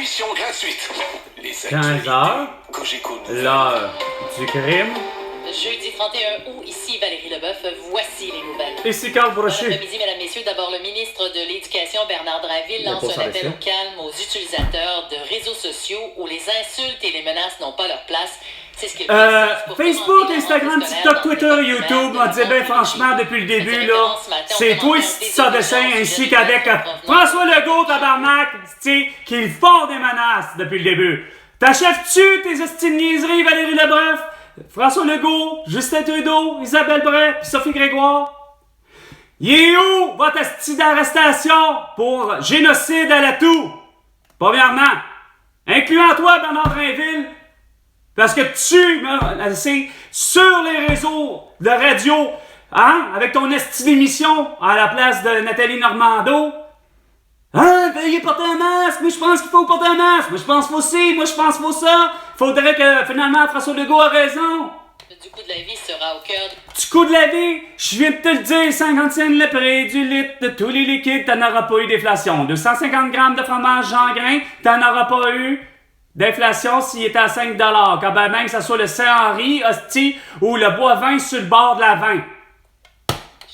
émission gratuite. Les 15 heures, l'heure du crime. Jeudi 31 août, ici Valérie Leboeuf, voici les nouvelles. Ici Carl Bon Brochu. après-midi, mesdames, messieurs. D'abord, le ministre de l'Éducation, Bernard Drinville, Il a lance pas un ça appel dessus. au calme aux utilisateurs de réseaux sociaux où les insultes et les menaces n'ont pas leur place. C'est ce qu'il précise pour Facebook, commenter la Instagram, rentrée TikTok, scolaire dans Twitter, les écoles YouTube, primaires on dit bien franchement depuis le début là, c'est toi ça dessin ainsi qu'avec François Legault, tabarnak, qui font des menaces depuis le début. T'achèves-tu tes esti de niaiseries, Valérie Leboeuf, François Legault, Justin Trudeau, Isabelle Bray, puis Sophie Grégoire? Il est où votre esti d'arrestation pour génocide à la toux? Premièrement, incluant toi, Bernard Drinville, parce que c'est sur les réseaux de radio, hein, avec ton esti d'émission à la place de Nathalie Normando. Hein, veuillez porter un masque, mais je pense qu'il faut porter un masque, moi je pense qu'il faut ci, moi je pense qu'il faut ça. Faudrait que finalement François Legault a raison. Du coût de la vie sera au cœur Du coût de la vie, je viens de te le dire, 50 cents le prix du litre de tous les liquides, t'en auras pas eu d'inflation. 250 grammes de fromage Jean Grain, t'en auras pas eu d'inflation s'il était à 5 $. Quand ben même que ça soit le Saint-Henri, hostie, ou le Bois-Vin sur le bord de la vin.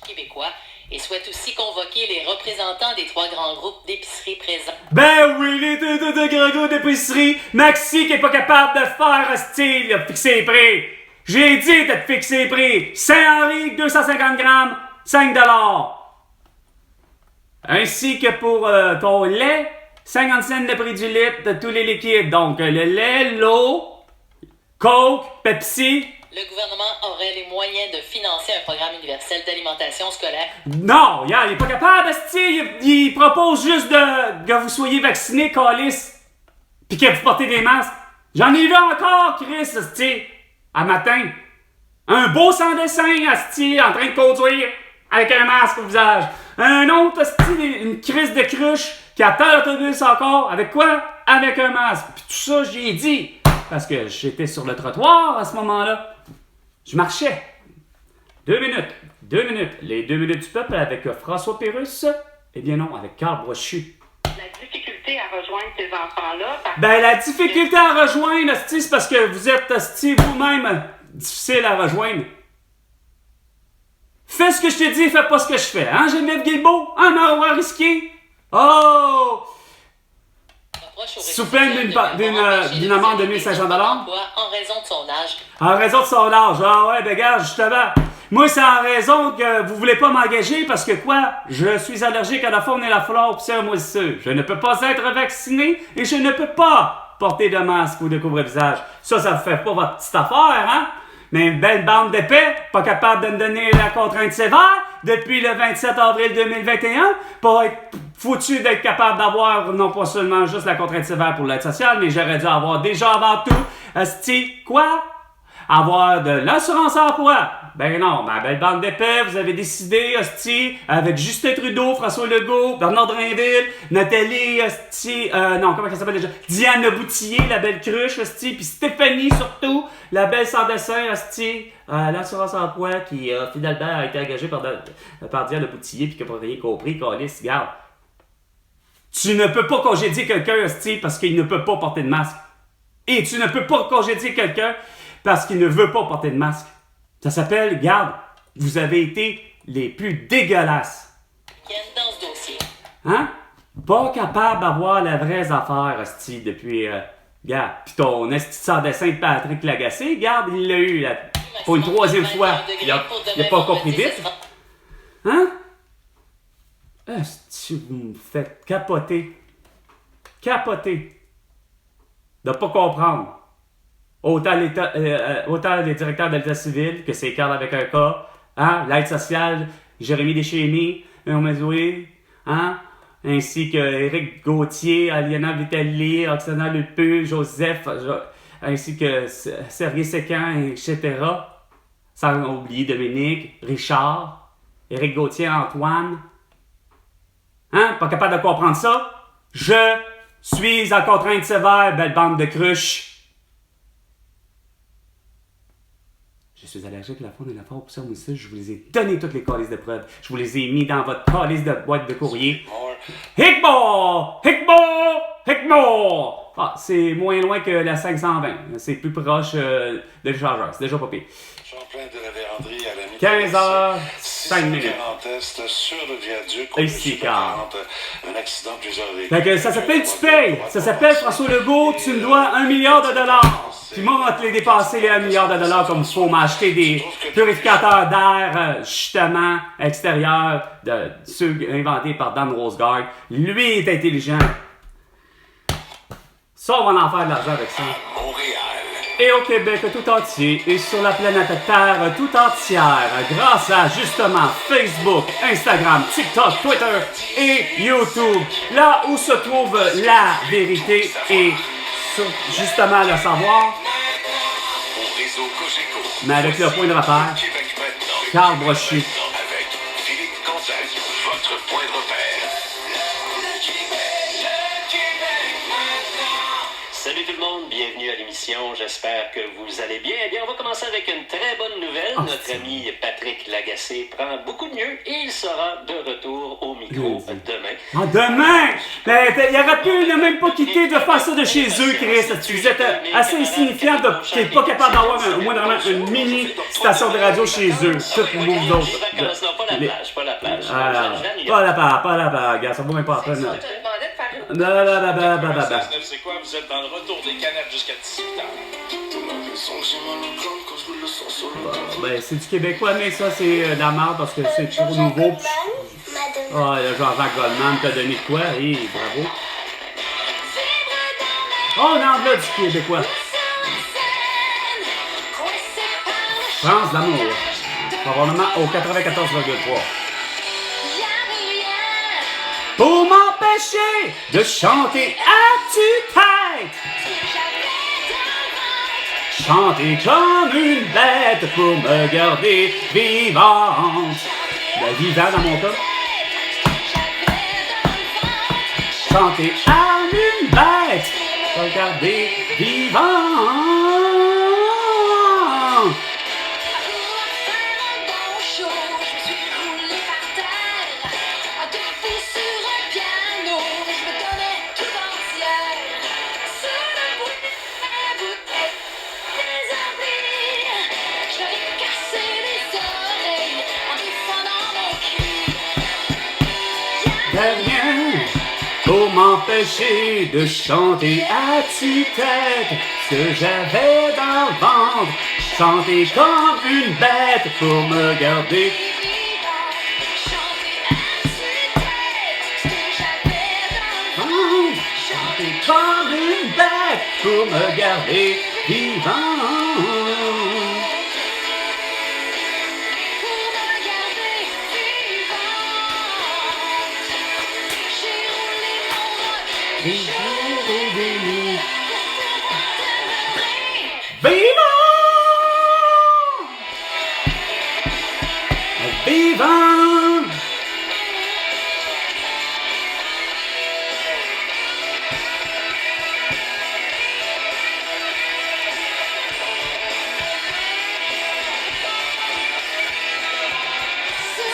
québécois et souhaite aussi convoquer les représentants des 3 grands groupes d'épicerie présents. Ben oui, les deux grands groupes d'épicerie, Maxi qui est pas capable de faire, hostie, il a fixé les prix. J'ai dit de te fixer les prix. Saint-Henri, 250 grammes, 5 $. Ainsi que pour ton lait, 50 cents le prix du litre de tous les liquides. Donc, le lait, l'eau, Coke, Pepsi. Le gouvernement aurait les moyens de financer un programme universel d'alimentation scolaire. Non, il est pas capable, esti. Il propose juste que vous soyez vaccinés, calice. Pis que vous portez des masques. J'en ai vu encore, Chris, esti. À matin. Un beau sans dessin, esti, en train de conduire avec un masque au visage. Un autre, esti, une crise de cruche qui attend l'autobus encore. Avec quoi? Avec un masque. Puis tout ça, j'ai dit. Parce que j'étais sur le trottoir à ce moment-là. Je marchais. 2 minutes. 2 minutes. Les 2 minutes du peuple avec François Pérusse. Eh bien non, avec Carl Brochu. La difficulté à rejoindre ces enfants-là. Ben, la difficulté à rejoindre, hostie, c'est parce que vous êtes, hostie, vous-même, difficile à rejoindre. Fais ce que je te dis, fais pas ce que je fais. Hein, Geneviève Guilbeault? Un envoi risqué? Oh! Sous peine d'une amende de 1 500 $? En raison de son âge. En raison de son âge. Ah ouais, ben gars, justement. Moi, c'est en raison que vous voulez pas m'engager parce que quoi? Je suis allergique à la faune et la flore pis c'est un moisisseux. Je ne peux pas être vacciné et je ne peux pas porter de masque ou de couvre-visage. Ça fait pas votre petite affaire, hein? Mais une belle bande d'épais, pas capable de me donner la contrainte sévère depuis le 27 avril 2021 pour être foutu d'être capable d'avoir non pas seulement juste la contrainte sévère pour l'aide sociale, mais j'aurais dû avoir déjà avant tout, esti, quoi? Avoir de l'assurance emploi. Ben non, ma belle bande d'épais, vous avez décidé, hostie, avec Justin Trudeau, François Legault, Bernard Drinville, Nathalie, hostie, non, comment elle s'appelle déjà? Diane Leboutillier, la belle cruche, hostie, puis Stéphanie surtout, la belle sans dessin, hostie, l'assurance emploi qui, finalement, a été engagée par Diane Leboutillier puis qui n'a pas rien compris, câlisse, regarde. Tu ne peux pas congédier quelqu'un, hostie, parce qu'il ne peut pas porter de masque. Et tu ne peux pas congédier quelqu'un parce qu'il ne veut pas porter de masque. Ça s'appelle, regarde, vous avez été les plus dégueulasses. Dans ce dossier. Hein? Pas capable d'avoir la vraie affaire, hostie, depuis, regarde, pis ton esti sans dessin de Patrick Lagacé, regarde, il l'a eu, là, pour une 3e fois. Il a pas encore pris vite. Hein? Esti, vous me faites capoter. Capoter. De pas comprendre. Autant les directeurs de l'État civil, que c'est Carl avec un K, hein, l'aide sociale, Jérémy Deschémy, Hermezoué, hein, ainsi que Éric Gauthier, Aliana Vitali, Oksana Lupul, Joseph, ainsi que Sergei Sécan, etc. Sans oublier Dominique, Richard, Éric Gauthier, Antoine. Hein, pas capable de comprendre ça? Je suis en contrainte sévère, belle bande de cruches. Je suis allergique à la faune et la flore, pour ça, moi aussi, je vous les ai donné toutes les calices de preuves. Je vous les ai mis dans votre calice de boîte de courrier. Hickball! Hickball! hectares. Ah, c'est moins loin que la 520. C'est plus proche de l'échangeur. C'est déjà pas pire. Je suis en plein de la véranderie à la 15 heures, 5 minutes. 40 est sur le viaduc. Et c'est calme. Un accident, plusieurs véhicules. Fait que ça s'appelle tu payes. Ça s'appelle François Legault, tu me dois 1 milliard de dollars. Puis moi, on va te les dépasser les 1 milliard de dollars comme il faut m'acheter des purificateurs d'air, justement, extérieurs, de ceux inventés par Dan Rosegard. Lui est intelligent. Ça, on va en faire de l'argent avec ça. Montréal. Et au Québec tout entier et sur la planète Terre tout entière, grâce à justement Facebook, Instagram, TikTok, Twitter et YouTube, là où se trouve la vérité et justement le savoir, Au réseau Cogeco. mais avec le point de repère, Québec maintenant. Carl Brochu. Avec Philippe Gonzague, votre point de repère. Salut tout le monde, bienvenue à l'émission, j'espère que vous allez bien. Eh bien, on va commencer avec une très bonne nouvelle. Notre ami Patrick Lagacé prend beaucoup de mieux et il sera de retour au micro demain. Ah, demain! Il aurait pu ne même pas quitter de faire ça de chez eux, Chris. Vous êtes assez insignifiant qui n'est pas capable d'avoir au moins une mini station de radio chez eux. Toutes vous autres. Vacances, non, pas la plage, pas la plage. Pas la part, gars, ça vaut même pas la peine. Je te demandais de faire une... C'est quoi? Vous êtes dans le retour des canettes jusqu'à 18h. Ben, c'est du québécois, mais ça, c'est de la merde parce que c'est trop nouveau. Ah, le Jean-Jacques Goldman t'a donné de quoi? Hé, bravo. Oh, on en veut du québécois. France d'amour. Probablement au 94,3. Pour m'empêcher de chanter à tue-tête. Chanter comme une bête pour me garder vivante. Ben, vivant dans mon cas. Chanter à une bête pour me garder vivante. Rien pour m'empêcher de chanter à tue-tête ce que j'avais dans le ventre. Chanter comme une bête pour me garder. Chanter comme une bête pour me garder vivant. Vivant! Vivant!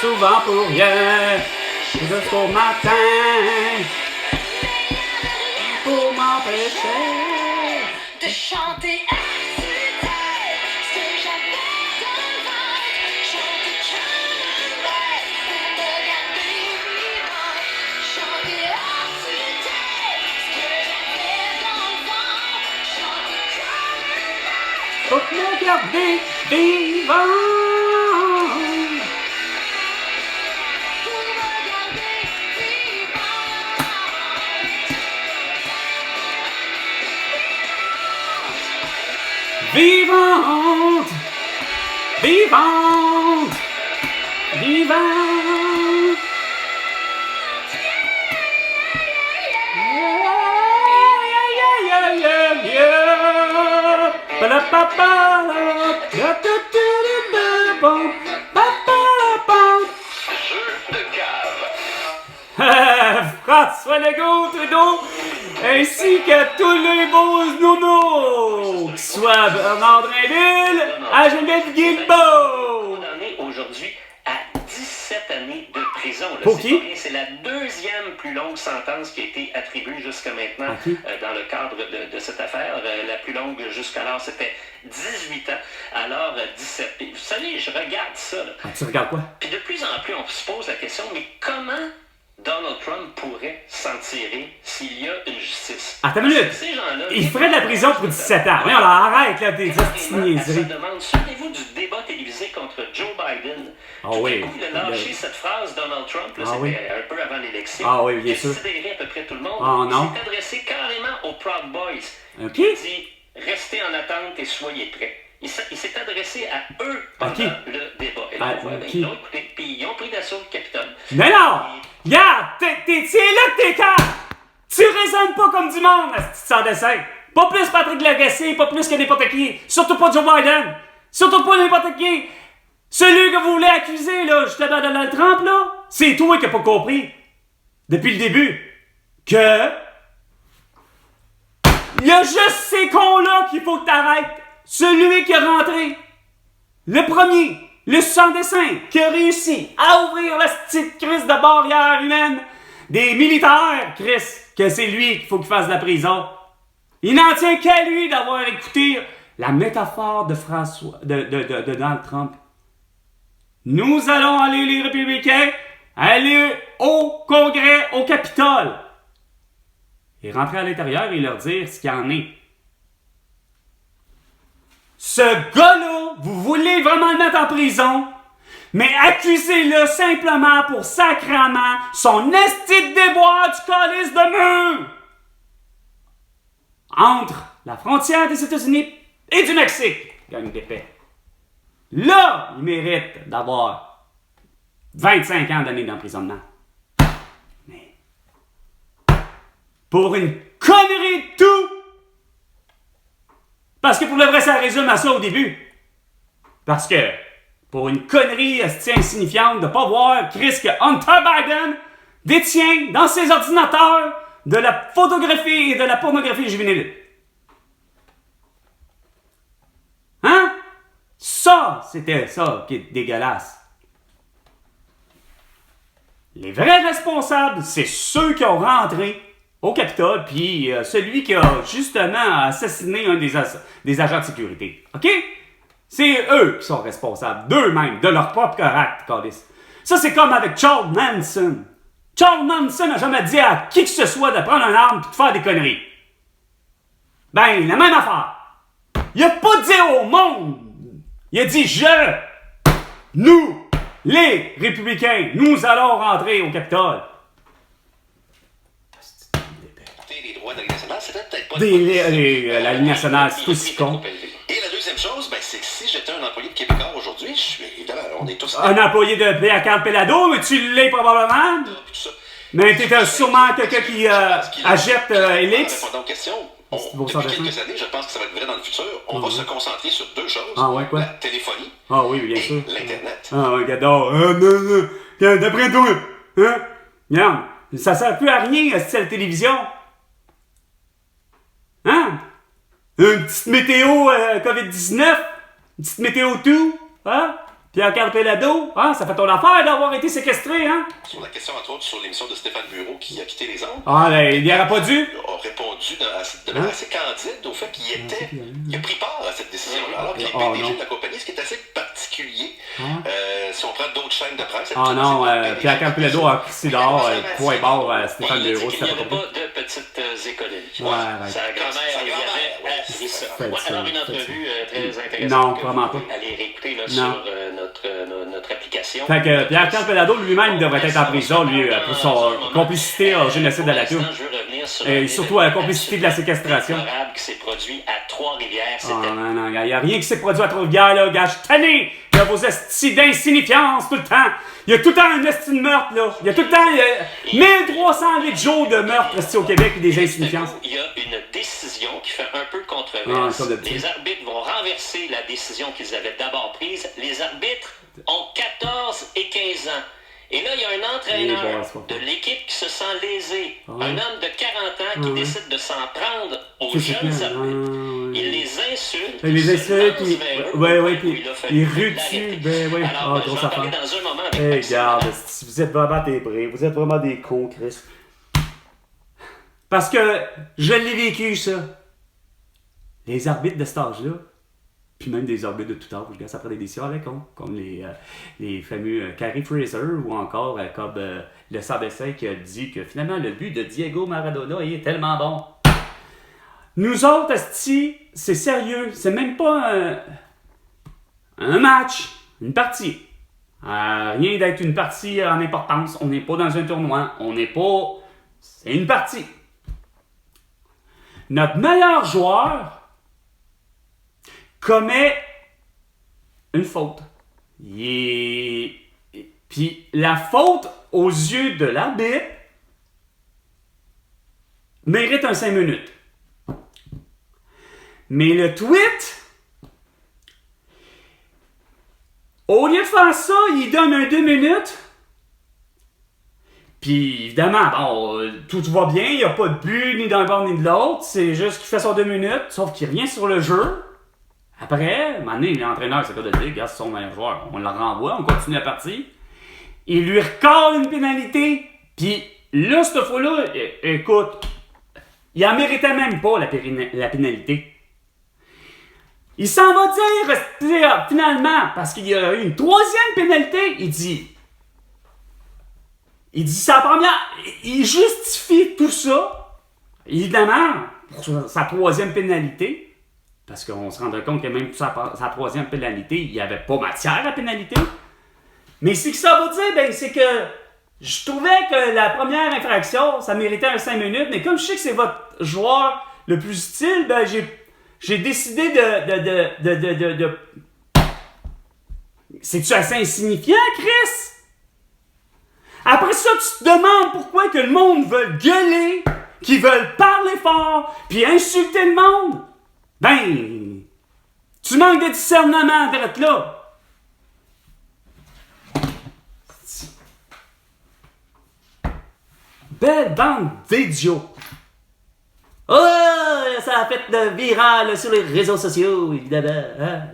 Souvent pour rien, jusqu'au matin. Pour m'empêcher de chanter à tue-tête ce que j'avais dans le ventre. Chanter comme une bête pour me garder vivant. Chanter à tue-tête ce que j'avais dans le ventre. Chanter comme une bête pour me garder vivant. Vivante, vivante, vivante. François Legault, Trudeau, ainsi qu'à tous les beaux nounours, qui soient Bernard Drinville, à Geneviève Guilbeault. On en est aujourd'hui à 17 années de prison. Là, Pour c'est qui? pas rien. C'est la deuxième plus longue sentence qui a été attribuée jusqu'à maintenant dans le cadre de cette affaire. La plus longue jusqu'alors, c'était 18 ans. Alors, 17. Puis, vous savez, je regarde ça. Là. Ah, tu regardes quoi? Puis de plus en plus, on se pose la question, mais comment Donald Trump pourrait s'en tirer s'il y a une justice? Attends une minute. Ces gens-là, Il ferait de la prison pour 17 ans. Voyons, là, arrête, là, tes petites à niaiseries. sa demande, souvenez-vous du débat télévisé contre Joe Biden. Ah Tout oui. d'un coup, il a lâché cette phrase, Donald Trump, là, Ah c'était oui. un peu avant l'élection. Ah oui, bien qui sûr. a sidéré à peu près tout le monde. Ah non. Il s'est adressé carrément aux Proud Boys. OK. Il dit, restez en attente et soyez prêts. Il s'est adressé à eux pendant qui? le débat. Et là, Ah, on voit, qui? ils l'ont écouté, puis ils ont pris d'assaut le Capitole. Mais non! Regarde! C'est là que t'es calme! Tu raisonnes pas comme du monde, sans dessin! Pas plus Patrick Lagacé, pas plus que n'importe qui! Surtout pas Joe Biden! Surtout pas n'importe qui! Celui que vous voulez accuser, là, justement Donald Trump, là, c'est toi qui n'as pas compris, depuis le début, que... Il y a juste ces cons-là qu'il faut que t'arrêtes! Celui qui est rentré, le premier, le sans dessin, qui a réussi à ouvrir la petite crise de barrière humaine des militaires, Chris, que c'est lui qu'il faut qu'il fasse de la prison. Il n'en tient qu'à lui d'avoir écouté la métaphore de de Donald Trump. Nous allons aller, les républicains, aller au Congrès, au Capitole. Et rentrer à l'intérieur et leur dire ce qu'il y en est. Ce gars-là, vous voulez vraiment le mettre en prison, mais accusez-le simplement pour sacrement son esti de déboire du calice de mur entre la frontière des États-Unis et du Mexique, gang d'épais. Là, il mérite d'avoir 25 ans d'années d'emprisonnement. Mais pour une connerie de tout, parce que pour le vrai, ça résume à ça au début. Parce que, pour une connerie insignifiante de ne pas voir Chris que Hunter Biden détient dans ses ordinateurs de la photographie et de la pornographie juvénile. Hein? Ça, c'était ça qui est dégueulasse. Les vrais responsables, c'est ceux qui ont rentré au Capitole, puis celui qui a justement assassiné un des agents de sécurité. OK? C'est eux qui sont responsables d'eux-mêmes, de leur propre acte, câlisse. Ça, c'est comme avec Charles Manson. Charles Manson n'a jamais dit à qui que ce soit de prendre une arme et de faire des conneries. Ben, la même affaire. Il a pas dit au monde. Il a dit nous, les républicains, nous allons rentrer au Capitole. Les droits de la Ligue nationale, c'était peut-être pas... La Ligue nationale, c'est aussi con. Et la deuxième chose, ben, c'est que si j'étais un employé de Québécois aujourd'hui, je suis évidemment, on est tous... Un employé de Pierre-Carl Pelado, mais tu l'es probablement. Mais t'es sûrement quelqu'un qui achète Elix. Répondant aux questions, Depuis quelques années, je pense que ça va être vrai dans le futur, on va se concentrer sur deux choses. Ah ouais, quoi? La téléphonie Ah oui, bien sûr. et l'Internet. Ah ouais, gador. Non. D'après toi, hein? Regarde, ça sert plus à rien, c'est la télévision. Hein? Une petite météo COVID-19? Une petite météo tout? Hein? Pierre-Carl Pelado? Hein? Ça fait ton affaire d'avoir été séquestré, hein? Sur la question, entre autres, sur l'émission de Stéphane Bureau qui a quitté les ondes, Ah, ben, il n'y aurait pas dû? a répondu de manière assez candide au fait qu'il a pris part à cette décision-là, alors qu'il est PDG de la compagnie, ce qui est assez particulier. Si on prend d'autres chaînes de presse... Ah non, Pierre-Carl Pelado a crissé dehors, point barre à Stéphane Il a dit Bureau, qu'il c'était n'y pas avait compris. pas de petites économies. Ouais. Sa grand-mère lui avait appris ça. Alors, une entrevue très intéressante. Non, que vraiment vous pas. allez réécouter là, Non. sur notre application. Fait que Pierre-Carl Pelado lui-même devrait être en prison, lui, pour son complicité au génocide de la Tour. Et surtout à la complicité de la séquestration. qui s'est produit à Trois-Rivières. Oh non, il n'y a rien qui s'est produit à Trois-Rivières, là, gars. Je suis tanné de vos estis d'insignifiance tout le temps. Il y a tout le temps un esti de meurtre, là. Il y a tout le temps 1308 jours de meurtre ici au Québec et des insignifiances. Il y a une décision qui fait un peu Ah, controverse. comme d'habitude. Les arbitres vont renverser la décision qu'ils avaient d'abord prise. Les arbitres ont 14 et 15 ans. Et là, il y a un entraîneur de l'équipe qui se sent lésé. Un homme de 40 ans qui décide de s'en prendre aux jeunes arbitres. Il les insulte. Il les insulte, puis... Ouais, puis il rue dessus. Ben oui. Alors, Grosse je vais en parler affaire. dans un moment avec Hey, regarde, vous êtes vraiment des bris, vous êtes vraiment des cons, Chris. Parce que je l'ai vécu, ça. Les arbitres de cet âge-là, puis même des arbitres de tout âge, regarde, ça prend des décisions avec eux, comme les fameux Carrie Fraser ou encore comme le Sabessin qui a dit que finalement le but de Diego Maradona est tellement bon. Nous autres, asti, c'est sérieux, c'est même pas un match, une partie. Rien d'être une partie en importance, on n'est pas dans un tournoi, on n'est pas... C'est une partie. Notre meilleur joueur commet une faute. Puis la faute, aux yeux de l'arbitre, mérite un 5 minutes. Mais le tweet, au lieu de faire ça, il donne un 2 minutes. Puis évidemment, bon, tout va bien, il n'y a pas de but ni d'un bord ni de l'autre, c'est juste qu'il fait son 2 minutes, sauf qu'il revient sur le jeu. Après, à un moment donné, l'entraîneur, c'est quoi de dire, regarde, c'est son meilleur joueur, on le renvoie, on continue la partie. Il lui recorde une pénalité, puis là, cette fois-là, écoute, il en méritait même pas la pénalité. Il s'en va dire, finalement, parce qu'il y a eu une 3e pénalité, il dit sa première, il justifie tout ça, évidemment, pour sa 3e pénalité, parce qu'on se rendait compte que même pour sa 3e pénalité, il n'y avait pas matière à pénalité. Mais ce que ça veut dire, ben, c'est que je trouvais que la première infraction, ça méritait un 5 minutes, mais comme je sais que c'est votre joueur le plus utile, ben, j'ai décidé de... C'est-tu assez insignifiant, Chris? Après ça, tu te demandes pourquoi que le monde veut gueuler, qu'ils veulent parler fort, puis insulter le monde. Ben, tu manques de discernement d'être là. Belle bande d'idiots. Oh, ça a fait le viral sur les réseaux sociaux, évidemment. Hein?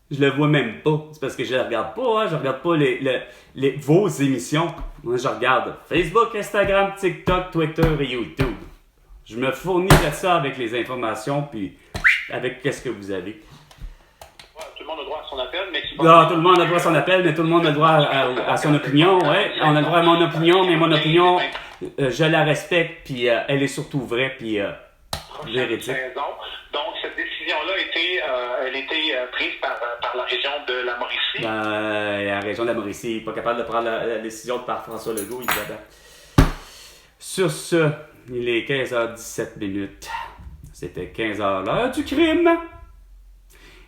Je le vois même pas. C'est parce que je le regarde pas. Hein? Je regarde pas vos émissions. Moi, je regarde Facebook, Instagram, TikTok, Twitter et YouTube. Je me fournis de ça avec les informations, puis avec qu'est-ce que vous avez. Ouais, tout le monde a droit à son appel, mais tout le monde a droit à son appel, mais tout le monde a droit à son opinion. Ouais, on a droit à mon opinion, mais mon opinion, je la respecte, puis elle est surtout vraie, puis véridique. Donc, cette décision-là elle a été prise par la région de la Mauricie. La région de la Mauricie, pas capable de prendre la décision par François Legault, évidemment. Sur ce, il est 15h17. C'était 15h l'heure du crime.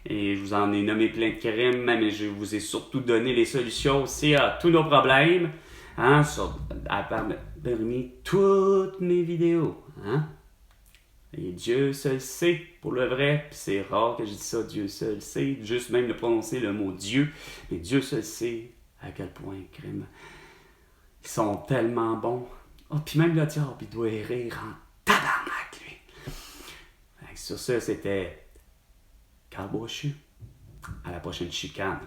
Et je vous en ai nommé plein de crimes, mais je vous ai surtout donné les solutions aussi à tous nos problèmes. Hein, parmi toutes mes vidéos. Hein? Et Dieu seul sait, pour le vrai, puis c'est rare que je dise ça, Dieu seul sait, juste même de prononcer le mot Dieu, mais Dieu seul sait à quel point crime. Ils sont tellement bons. Oh, puis même le diable, il doit rire en tabarnak, lui. Sur ça, c'était Carl Brochu. À la prochaine chicane,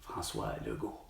François Legault.